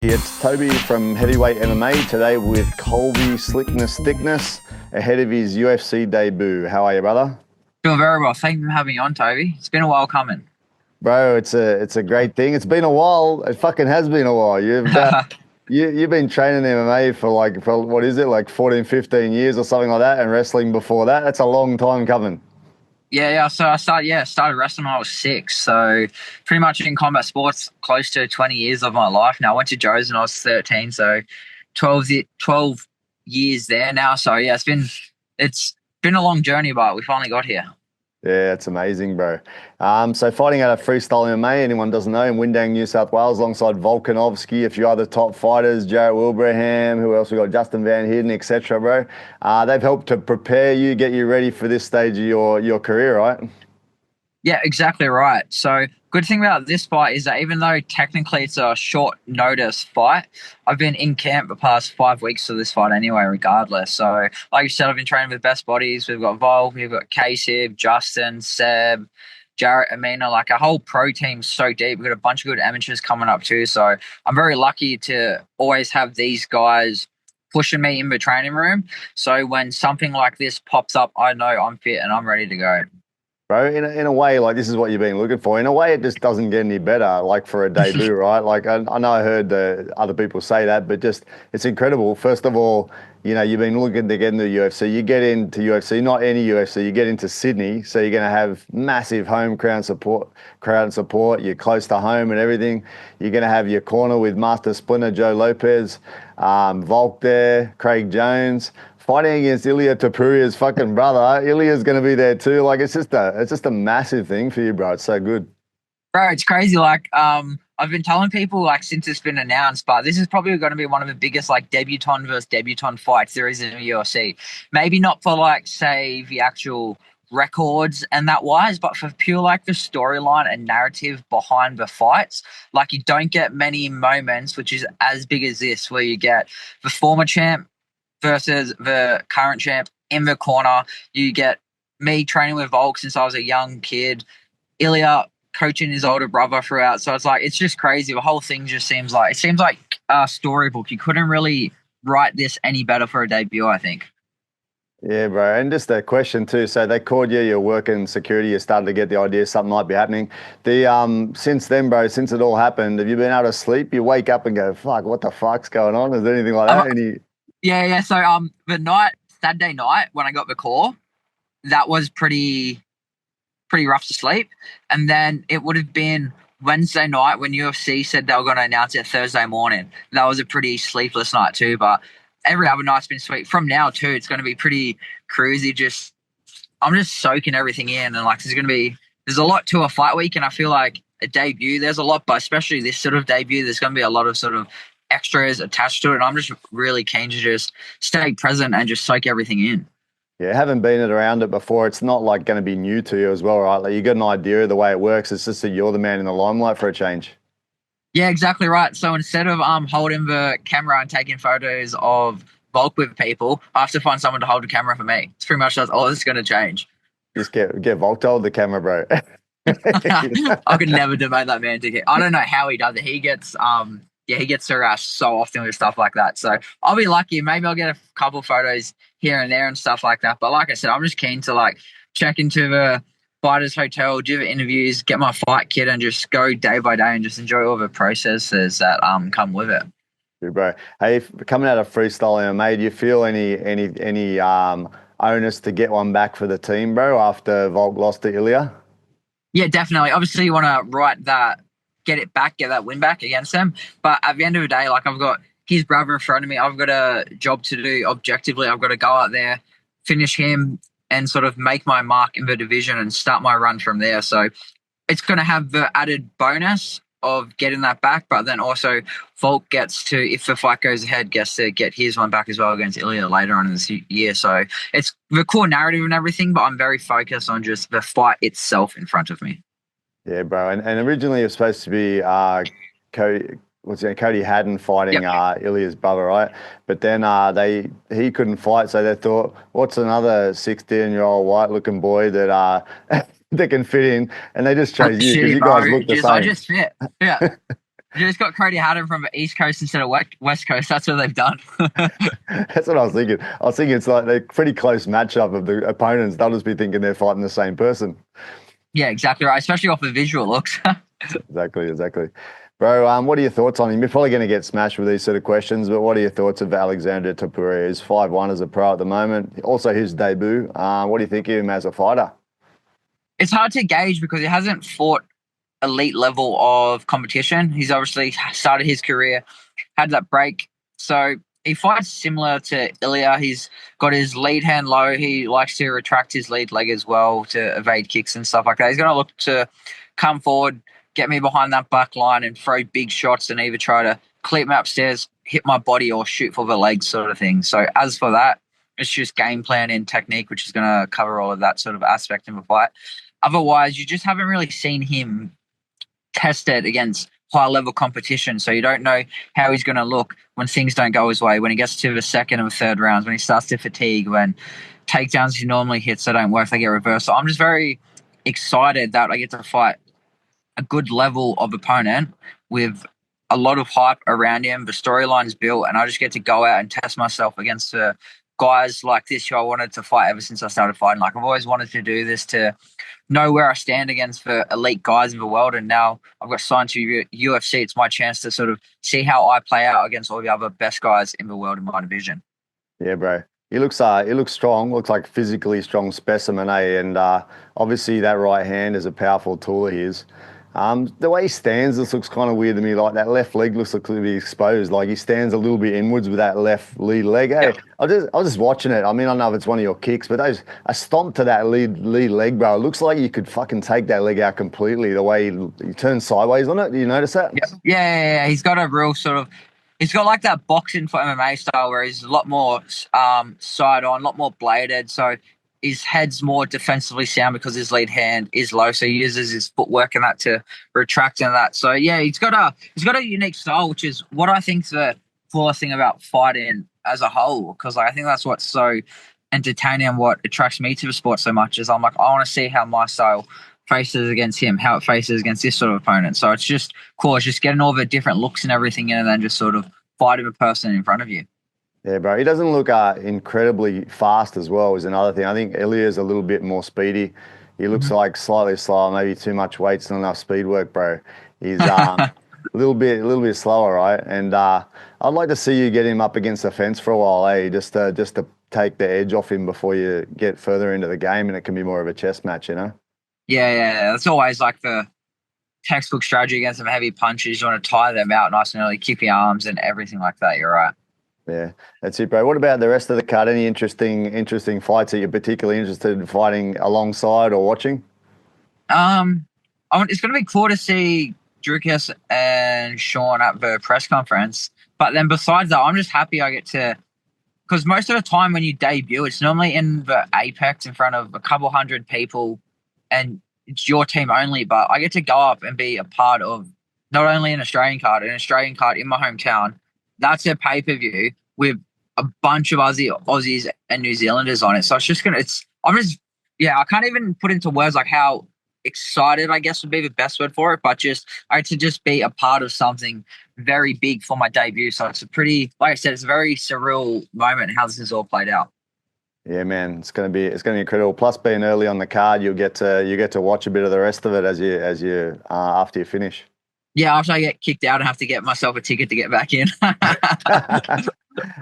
It's Toby from Heavyweight MMA today with Colby Thicknesse ahead of his UFC debut. How are you, brother? Doing very well. Thank you for having me on, Toby. It's been a while coming. Bro, it's a great thing. It's been a while. It fucking has been a while. You've been training MMA for what is it, like 14, 15 years or something like that, and wrestling before that. That's a long time coming. Yeah. So I started wrestling when I was 6. So pretty much in combat sports, close to 20 years of my life. Now I went to Joe's when I was 13. So 12 years there now. So yeah, it's been a long journey, but we finally got here. Yeah, it's amazing, bro. So fighting out of freestyle MMA, anyone doesn't know, in Windang, New South Wales, alongside Volkanovski, a few other top fighters, Jarrett Wilbraham, who else we got, Justin Van Heerden, etc., bro. They've helped to prepare you, get you ready for this stage of your career, right? Yeah, exactly right. So good thing about this fight is that even though technically it's a short notice fight, I've been in camp the past 5 weeks for this fight anyway, regardless. So like you said, I've been training with best bodies. We've got Vol, we've got Kasib, Justin, Seb, Jarrett, Amina, like a whole pro team so deep. We've got a bunch of good amateurs coming up too. So I'm very lucky to always have these guys pushing me in the training room. So when something like this pops up, I know I'm fit and I'm ready to go. Bro, in a way, like this is what you've been looking for. In a way, it just doesn't get any better, like for a debut, right? Like I know I heard the other people say that, but just it's incredible. First of all, you've been looking to get into the UFC. You get into UFC, not any UFC. You get into Sydney, so you're going to have massive home crowd support. You're close to home and everything. You're going to have your corner with Master Splinter Joe Lopez, Volk there, Craig Jones fighting against Ilia Topuria's fucking brother. Ilia's going to be there too. Like it's just a massive thing for you, bro. It's so good. Bro, it's crazy. I've been telling people like since it's been announced, but this is probably going to be one of the biggest like debutant versus debutant fights there is in the UFC. Maybe not for like say the actual records and that wise, but for pure like the storyline and narrative behind the fights. Like you don't get many moments which is as big as this, where you get the former champ versus the current champ in the corner. You get me training with Volk since I was a young kid. Ilya coaching his older brother throughout. So it's just crazy. The whole thing just seems like a storybook. You couldn't really write this any better for a debut, I think. Yeah, bro. And just a question too. So they called you, you're working security, you started to get the idea something might be happening. Since then, bro, since it all happened, have you been able to sleep? You wake up and go, fuck, what the fuck's going on? Is there anything like Um, that? yeah. So the Saturday night when I got the call, that was pretty rough to sleep. And then it would have been Wednesday night when UFC said they were going to announce it Thursday morning. That was a pretty sleepless night too. But every other night's been sweet. From now too, it's going to be pretty cruisy. I'm just soaking everything in, and like there's a lot to a fight week, and I feel like a debut there's a lot, but especially this sort of debut, there's going to be a lot of sort of extras attached to it. And I'm just really keen to just stay present and just soak everything in. Yeah, haven't been around it before. It's not like going to be new to you as well, right? Like you got an idea of the way it works. It's just that you're the man in the limelight for a change. Yeah, exactly right. So instead of holding the camera and taking photos of bulk with people, I have to find someone to hold the camera for me. It's pretty much that's all that's going to change. Just get Volk to hold the camera, bro. I could never debate that man to get. I don't know how he does it. He gets harassed so often with stuff like that. So I'll be lucky. Maybe I'll get a couple photos here and there and stuff like that. But like I said, I'm just keen to like check into the fighters hotel, do the interviews, get my fight kit, and just go day by day and just enjoy all the processes that come with it. Good, bro. Hey, coming out of freestyle MMA, do you feel any onus to get one back for the team, bro, after Volk lost to Ilya? Yeah, definitely. Obviously, you want to write that, get it back, get that win back against them. But at the end of the day, like I've got his brother in front of me. I've got a job to do objectively. I've got to go out there, finish him, and sort of make my mark in the division and start my run from there. So it's going to have the added bonus of getting that back, but then also Volk gets to, if the fight goes ahead, gets to get his one back as well against Ilya later on in this year. So it's the core narrative and everything, but I'm very focused on just the fight itself in front of me. Yeah, bro. And originally it was supposed to be Cody Haddon fighting Yep. Ilya's brother, right? But then he couldn't fight, so they thought, what's another 16-year-old white-looking boy that that can fit in? And they just chose you because Shitty, you guys bro. look the I same. just fit. Yeah. You just got Cody Haddon from the East Coast instead of West Coast. That's what they've done. That's what I was thinking. I was thinking it's like a pretty close matchup of the opponents. They'll just be thinking they're fighting the same person. Yeah, exactly right. Especially off the visual looks. Exactly. Bro, what are your thoughts on him? You're probably going to get smashed with these sort of questions, but what are your thoughts of Aleksandre Topuria? He's 5'1" as a pro at the moment. Also his debut. What do you think of him as a fighter? It's hard to gauge because he hasn't fought elite level of competition. He's obviously started his career, had that break. So he fights similar to Ilia. He's got his lead hand low. He likes to retract his lead leg as well to evade kicks and stuff like that. He's going to look to come forward, get me behind that back line and throw big shots and either try to clip me upstairs, hit my body or shoot for the legs sort of thing. So as for that, it's just game plan and technique, which is going to cover all of that sort of aspect in the fight. Otherwise, you just haven't really seen him tested against high level competition. So you don't know how he's going to look when things don't go his way, when he gets to the second and third rounds, when he starts to fatigue, when takedowns he normally hits that don't work, they get reversed. So I'm just very excited that I get to fight a good level of opponent with a lot of hype around him. The storyline's built, and I just get to go out and test myself against guys like this who I wanted to fight ever since I started fighting. Like I've always wanted to do this to know where I stand against the elite guys in the world, and now I've got signed to UFC. It's my chance to sort of see how I play out against all the other best guys in the world in my division. Yeah, bro. He looks strong. Looks like physically strong specimen, eh? And obviously that right hand is a powerful tool of his. The way he stands, this looks kind of weird to me. Like that left leg looks like to be exposed. Like he stands a little bit inwards with that left lead leg. Hey, Yeah. I was just watching it. I mean, I don't know if it's one of your kicks, but a stomp to that lead leg, bro. It looks like you could fucking take that leg out completely. The way he turns sideways on it. Do you notice that? Yeah. He's got a real sort of. He's got like that boxing for MMA style where he's a lot more side on, a lot more bladed. So his head's more defensively sound because his lead hand is low. So he uses his footwork and that to retract and that. So yeah, he's got a unique style, which is what I think's the coolest thing about fighting as a whole. Because I think that's what's so entertaining and what attracts me to the sport so much is I'm like, I want to see how my style faces against him, how it faces against this sort of opponent. So it's just cool. It's just getting all the different looks and everything in and then just sort of fighting a person in front of you. Yeah, bro. He doesn't look incredibly fast as well, is another thing. I think Ilya's a little bit more speedy. He looks like slightly slower, maybe too much weight, not enough speed work, bro. He's a little bit slower, right? And I'd like to see you get him up against the fence for a while, eh? Just to take the edge off him before you get further into the game, and it can be more of a chess match, you know? Yeah. That's always like the textbook strategy against some heavy punches. You want to tire them out nice and early, keep your arms and everything like that. You're right. Yeah, that's it, bro. What about the rest of the card? Any interesting fights that you're particularly interested in fighting alongside or watching? It's going to be cool to see Drukas and Sean at the press conference. But then besides that, I'm just happy I get to, because most of the time when you debut, it's normally in the Apex in front of a couple hundred people and it's your team only. But I get to go up and be a part of not only an Australian card in my hometown. That's a pay-per-view with a bunch of Aussies and New Zealanders on it. So I can't even put into words like how excited, I guess would be the best word for it, but I had to just be a part of something very big for my debut. So it's like I said, it's a very surreal moment how this has all played out. Yeah, man, it's gonna be incredible. Plus, being early on the card, you get to watch a bit of the rest of it as you after you finish. Yeah, after I get kicked out, I have to get myself a ticket to get back in.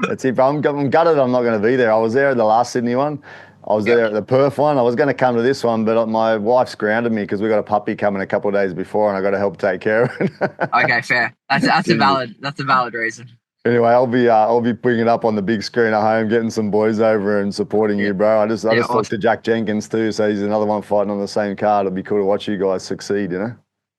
That's it, bro. I'm gutted I'm not going to be there. I was there at the last Sydney one. I was there at the Perth one. I was going to come to this one, but my wife's grounded me because we got a puppy coming a couple of days before, and I got to help take care of it. Okay, fair. That's a valid reason. Anyway, I'll be putting it up on the big screen at home, getting some boys over and supporting you, bro. I just talked to Jack Jenkins too, so he's another one fighting on the same card. It'll be cool to watch you guys succeed, you know.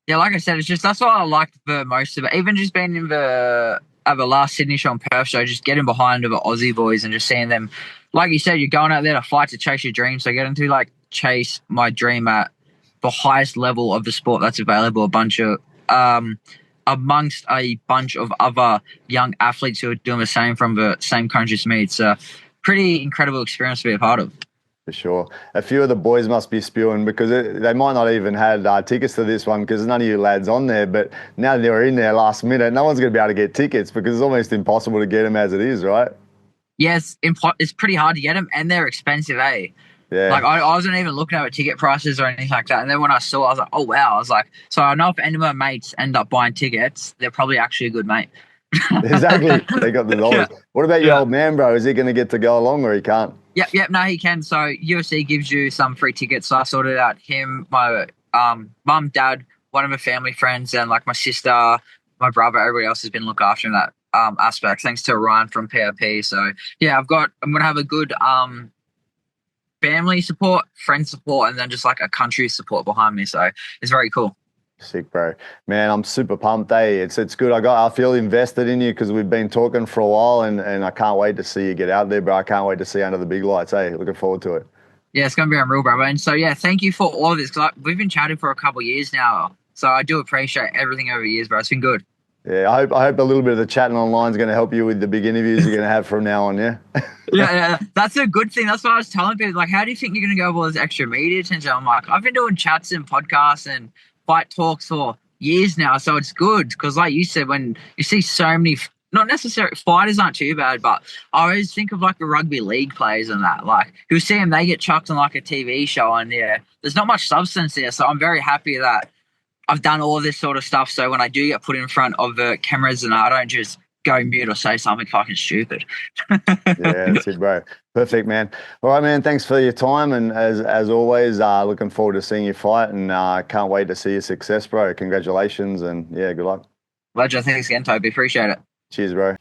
Yeah, like I said, that's what I liked the most of it. Even just being in the last Sydney show and Perth show, just getting behind the Aussie boys and just seeing them. Like you said, you're going out there to fight to chase your dream. So getting to like chase my dream at the highest level of the sport that's available. Amongst a bunch of other young athletes who are doing the same from the same country as me. It's a pretty incredible experience to be a part of. For sure. A few of the boys must be spewing because they might not even had tickets to this one because none of you lads on there. But now they're in there last minute, no one's going to be able to get tickets because it's almost impossible to get them as it is, right? Yes, it's pretty hard to get them, and they're expensive, eh? Like Yeah, I wasn't even looking at ticket prices or anything like that. And then when I saw, I was like, oh wow! I was like, so I know if any of my mates end up buying tickets, they're probably actually a good mate. exactly. They got the Yeah, dollars. What about your yeah. old man, bro? Is he going to get to go along or he can't? Yep, yep. No, he can. So UFC gives you some free tickets. So I sorted out him, my mum, dad, one of my family friends, and like my sister, my brother. Everybody else has been looked after in that aspect, thanks to Ryan from PRP. So yeah, I'm gonna have a good family support, friend support, and then just like a country support behind me. So it's very cool. Sick, bro. Man, I'm super pumped. It's good. I feel invested in you because we've been talking for a while, and I can't wait to see you get out there, bro. I can't wait to see you under the big lights. Hey, looking forward to it. Yeah, it's gonna be unreal, brother. And so yeah, thank you for all of this because we've been chatting for a couple of years now. So I do appreciate everything over the years, bro. It's been good. Yeah, I hope a little bit of the chatting online is going to help you with the big interviews you're going to have from now on. Yeah. Yeah, that's a good thing. That's what I was telling people. Like, how do you think you're going to go with all this extra media attention? I'm like, I've been doing chats and podcasts and fight talks for years now, so it's good because, like you said, when you see so many, not necessarily fighters aren't too bad, but I always think of like the rugby league players and that. Like, you see them, they get chucked on like a TV show, and yeah, there's not much substance there. So I'm very happy that I've done all this sort of stuff. So when I do get put in front of the cameras, and I don't just go mute or say something fucking stupid. Yeah, that's it, bro. Perfect, man. All right, man. Thanks for your time, and as always, looking forward to seeing you fight, and can't wait to see your success, bro. Congratulations, and yeah, good luck. Pleasure. Thanks again, Toby. Appreciate it. Cheers, bro.